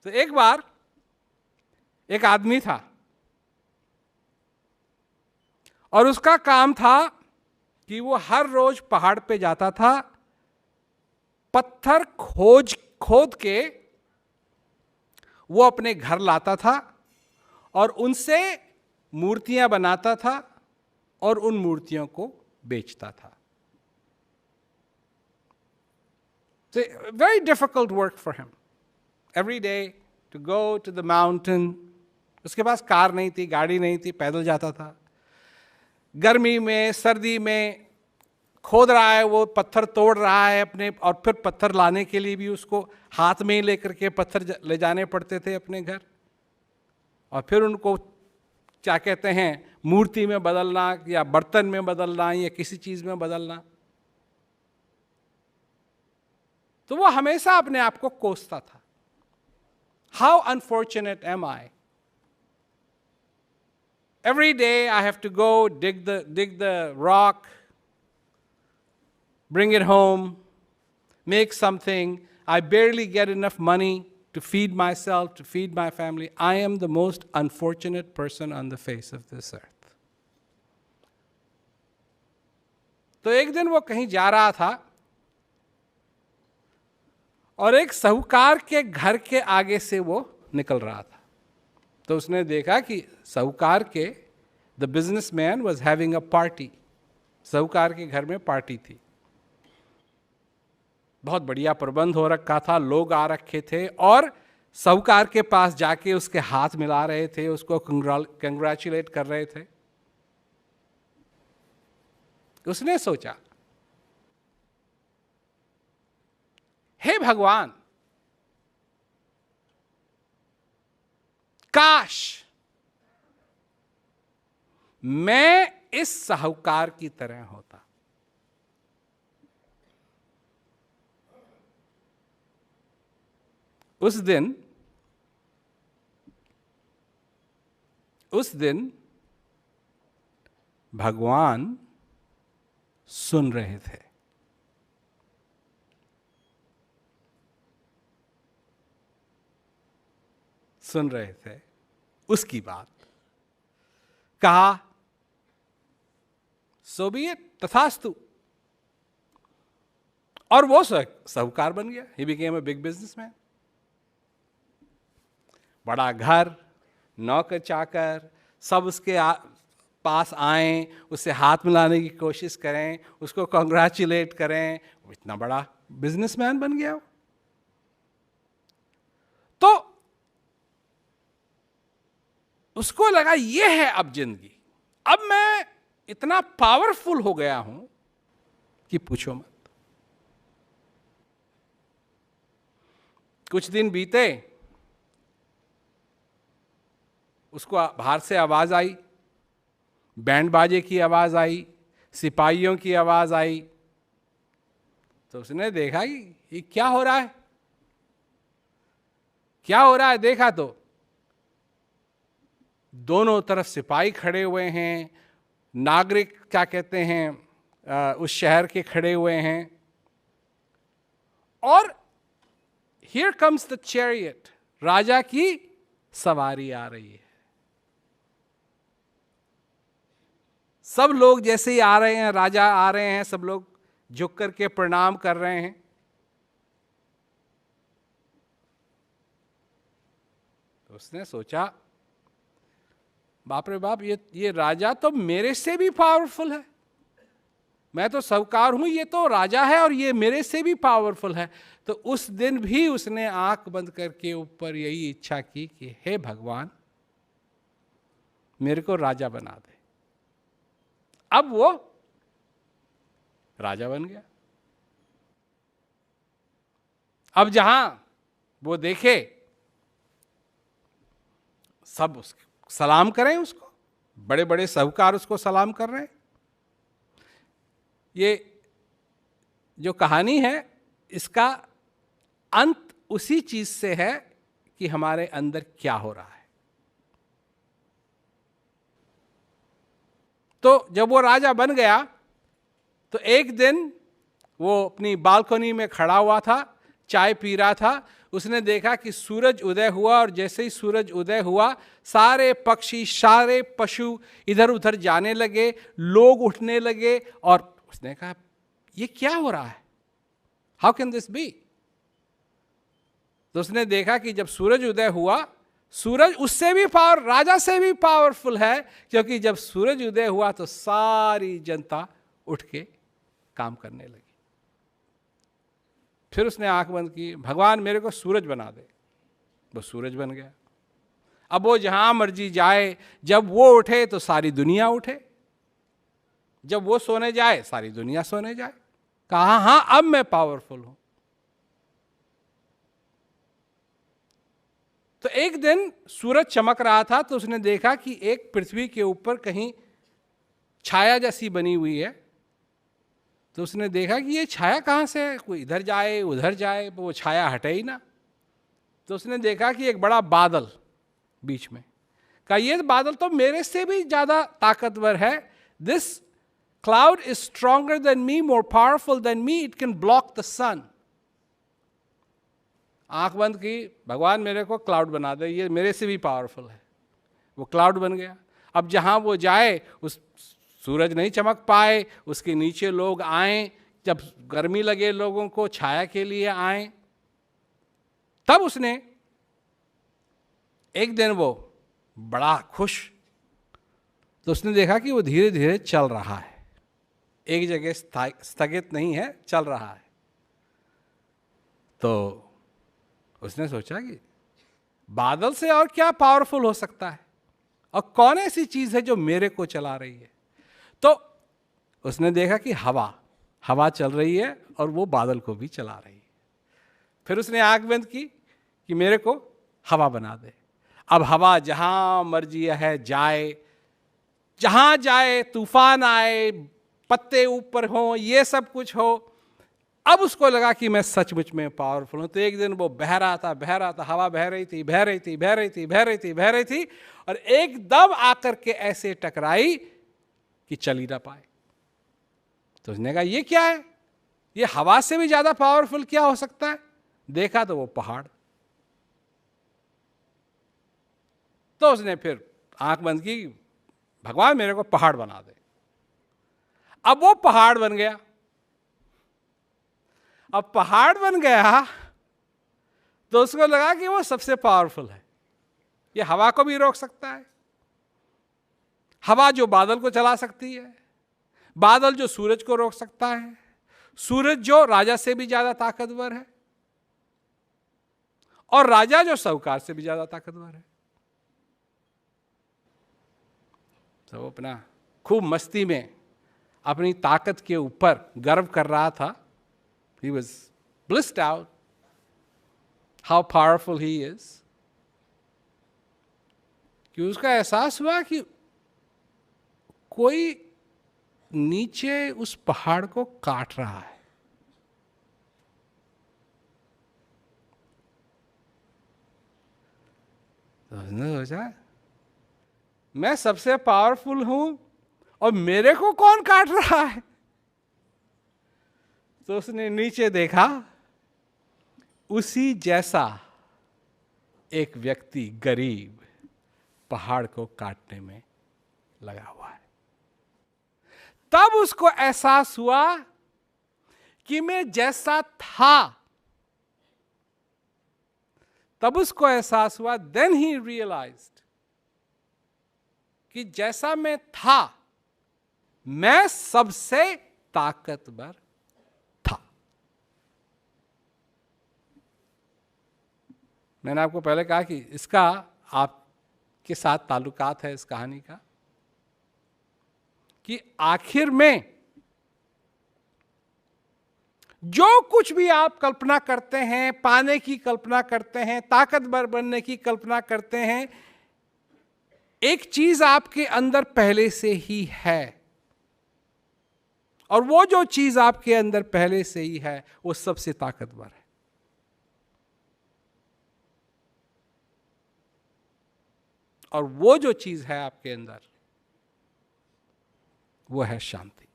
तो एक बार एक आदमी था और उसका काम था कि वो हर रोज पहाड़ पे जाता था, पत्थर खोद के वो अपने घर लाता था और उनसे मूर्तियां बनाता था और उन मूर्तियों को बेचता था। Very difficult work for him, every day to go to the mountain. उसके पास कार नहीं थी, गाड़ी नहीं थी, पैदल जाता था। गर्मी में, सर्दी में खोद रहा है, वो पत्थर तोड़ रहा है अपने, और फिर पत्थर लाने के लिए भी उसको हाथ में ही लेकर के पत्थर ले जाने पड़ते थे अपने घर, और फिर उनको क्या कहते हैं, मूर्ति में बदलना या बर्तन में बदलना या किसी चीज में बदलना। तो वो हमेशा अपने आप को कोसता था, how unfortunate am I, every day I have to go dig the rock, bring it home, make something. I barely get enough money to feed myself, to feed my family. I am the most unfortunate person on the face of this earth. तो एक दिन वो कहीं जा रहा था और एक साहूकार के घर के आगे से वो निकल रहा था। तो उसने देखा कि साहूकार के the businessman was having a party. साहूकार के घर में पार्टी थी, बहुत बढ़िया प्रबंध हो रखा था, लोग आ रखे थे और साहूकार के पास जाके उसके हाथ मिला रहे थे, उसको कंग्रेचुलेट कर रहे थे। उसने सोचा, हे भगवान, काश मैं इस साहूकार की तरह होता। उस दिन भगवान सुन रहे थे। सुन रहे थे उसकी बात। कहा, सो बी इट, तथास्तु। और वो साहूकार बन गया। He became a big businessman. बड़ा घर, नौकर चाकर सब उसके पास आए, उससे हाथ मिलाने की कोशिश करें, उसको कॉन्ग्रेचुलेट करें। वो इतना बड़ा बिजनेसमैन बन गया। तो उसको लगा ये है अब जिंदगी, अब मैं इतना पावरफुल हो गया हूं कि पूछो मत। कुछ दिन बीते, उसको बाहर से आवाज आई, बैंड बाजे की आवाज आई, सिपाहियों की आवाज आई। तो उसने देखा कि ये क्या हो रहा है, क्या हो रहा है। देखा तो दोनों तरफ सिपाही खड़े हुए हैं, नागरिक क्या कहते हैं उस शहर के खड़े हुए हैं, और हियर कम्स द चैरियट, राजा की सवारी आ रही है। सब लोग जैसे ही आ रहे हैं, राजा आ रहे हैं, सब लोग झुक करके प्रणाम कर रहे हैं। तो उसने सोचा, बाप रे बाप, ये राजा तो मेरे से भी पावरफुल है। मैं तो साहूकार हूं, ये तो राजा है और ये मेरे से भी पावरफुल है। तो उस दिन भी उसने आंख बंद करके ऊपर यही इच्छा की कि हे भगवान, मेरे को राजा बना दे। अब वो राजा बन गया। अब जहां वो देखे सब उसके सलाम करें, उसको बड़े बड़े साहूकार उसको सलाम कर रहे हैं। ये जो कहानी है, इसका अंत उसी चीज से है कि हमारे अंदर क्या हो रहा है। तो जब वो राजा बन गया, तो एक दिन वो अपनी बालकनी में खड़ा हुआ था, चाय पी रहा था। उसने देखा कि सूरज उदय हुआ, और जैसे ही सूरज उदय हुआ सारे पक्षी, सारे पशु इधर उधर जाने लगे, लोग उठने लगे, और उसने कहा ये क्या हो रहा है, हाउ कैन दिस बी। तो उसने देखा कि जब सूरज उदय हुआ, सूरज उससे भी राजा से भी पावरफुल है, क्योंकि जब सूरज उदय हुआ तो सारी जनता उठ के काम करने लगी। फिर उसने आंख बंद की, भगवान मेरे को सूरज बना दे। वो सूरज बन गया। अब वो जहां मर्जी जाए, जब वो उठे तो सारी दुनिया उठे, जब वो सोने जाए सारी दुनिया सोने जाए। कहा हां अब मैं पावरफुल हूं। तो एक दिन सूरज चमक रहा था, तो उसने देखा कि एक पृथ्वी के ऊपर कहीं छाया जैसी बनी हुई है। तो उसने देखा कि ये छाया कहाँ से है, कोई इधर जाए उधर जाए, वो छाया हटे ही ना। तो उसने देखा कि एक बड़ा बादल बीच में, कहा ये बादल तो मेरे से भी ज्यादा ताकतवर है। This cloud is stronger than me, more powerful than me, it can block the sun. आंख बंद की, भगवान मेरे को क्लाउड बना दे, ये मेरे से भी पावरफुल है। वो क्लाउड बन गया। अब जहां वो जाए उस सूरज नहीं चमक पाए, उसके नीचे लोग आए, जब गर्मी लगे लोगों को छाया के लिए आए। तब उसने एक दिन वो बड़ा खुश, तो उसने देखा कि वो धीरे धीरे चल रहा है, एक जगह स्थगित नहीं है, चल रहा है। तो उसने सोचा कि बादल से और क्या पावरफुल हो सकता है, और कौन ऐसी चीज है जो मेरे को चला रही है। तो उसने देखा कि हवा चल रही है और वो बादल को भी चला रही है। फिर उसने आंख बंद की कि मेरे को हवा बना दे। अब हवा जहां मर्जी है जाए, जहां जाए, तूफान आए, पत्ते ऊपर हो, ये सब कुछ हो। अब उसको लगा कि मैं सचमुच में पावरफुल हूं। तो एक दिन वो बह रहा था, हवा बह रही थी, और एकदम आकर के ऐसे टकराई कि चल ही ना पाए। तो उसने कहा ये क्या है, ये हवा से भी ज्यादा पावरफुल क्या हो सकता है। देखा तो वो पहाड़। तो उसने फिर आंख बंद की, भगवान मेरे को पहाड़ बना दे। अब वो पहाड़ बन गया। अब पहाड़ बन गया तो उसको लगा कि वो सबसे पावरफुल है, ये हवा को भी रोक सकता है, हवा जो बादल को चला सकती है, बादल जो सूरज को रोक सकता है, सूरज जो राजा से भी ज्यादा ताकतवर है, और राजा जो साहूकार से भी ज्यादा ताकतवर है। तो वो अपना खूब मस्ती में अपनी ताकत के ऊपर गर्व कर रहा था। He was blissed out how powerful he is. कि उसका एहसास हुआ कि कोई नीचे उस पहाड़ को काट रहा है। तो उसने सोचा मैं सबसे पावरफुल हूं और मेरे को कौन काट रहा है। तो उसने नीचे देखा, उसी जैसा एक व्यक्ति गरीब पहाड़ को काटने में लगा हुआ है। तब उसको एहसास हुआ कि मैं जैसा था, तब उसको एहसास हुआ, देन ही रियलाइज्ड कि जैसा मैं था मैं सबसे ताकतवर था। मैंने आपको पहले कहा कि इसका आपके साथ ताल्लुकात है इस कहानी का, कि आखिर में जो कुछ भी आप कल्पना करते हैं, पाने की कल्पना करते हैं, ताकतवर बनने की कल्पना करते हैं, एक चीज आपके अंदर पहले से ही है, और वो जो चीज आपके अंदर पहले से ही है वो सबसे ताकतवर है। और वो जो चीज है आपके अंदर वो है शांति।